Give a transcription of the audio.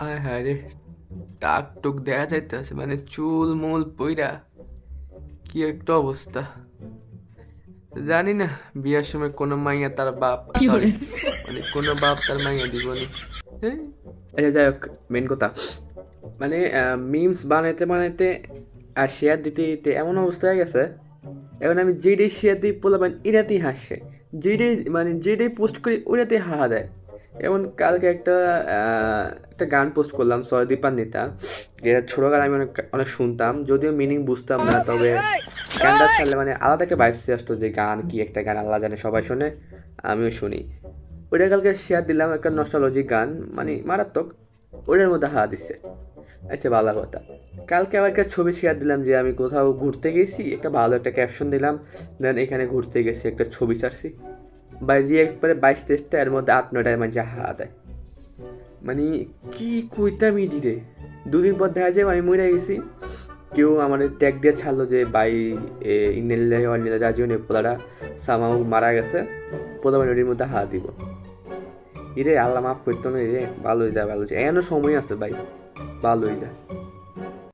আয় হায় রে, টাক টুক দেখা যাইতেছে, মানে চুল মুল পইরা কি একটা অবস্থা। জানি না বিয়ার সময় কোনো মাইয়া তার বাপ, সরি, মানে কোনো বাপ তার মাইয়া দিবনি। হ্যাঁ, আচ্ছা যাই হোক, মেন কথা মানে মিমস বানাইতে বানাইতে আর শেয়ার দিতে দিতে এমন অবস্থা হয়ে গেছে, এখন আমি যেটাই শেয়ার দিই পোলাপান এটাতেই হাসে, যেটাই মানে যেটাই পোস্ট করি ওটাতেই হাহা দেয়। যেমন কালকে একটা গান পোস্ট করলাম সয়দীপ পান্নিতা, যেটা ছোটো গান আমি অনেক অনেক শুনতাম, যদিও মিনিং বুঝতাম না, তবে গানটা ছাড়লে মানে আলাদা একটা ভাইবস আসতো, যে গান কি একটা গান আল্লাহ জানে, সবাই শোনে আমিও শুনি। ওইটা কালকে শেয়ার দিলাম, একটা নস্টালজিক গান, মানে মারাত্মক, ওটার মধ্যে হাওয়া দিচ্ছে। আচ্ছা ভালো কথা, কালকে আবার একটা ছবি শেয়ার দিলাম যে আমি কোথাও ঘুরতে গেছি, একটা ভালো একটা ক্যাপশন দিলাম, দেন এখানে ঘুরতে গেছি একটা ছবি ছাড়ছি, বা রিয়েক্ট করে 22-23টা, এর মধ্যে 8-9টায় মানে হা দেয়। মানে কি কইতাম ইডি রে, দুদিন পর দেখা যায় আমি মরে গেছি, কেউ আমার ট্যাগ দিয়ে ছাড়লো যে ভাই ইন্নালিল্লাহি ওয়া ইন্না ইলাইহি রাজিউন, পোলাটা সামাও মারা গেছে, পোলা মানে ওটির মধ্যে হাত দিব। ইরে আল্লাহ মাফ করতো না রে, ভালো হয়ে যায়, ভালো হয়ে যায়, এখনো সময় আছে ভাই, ভালো হয়ে যায়।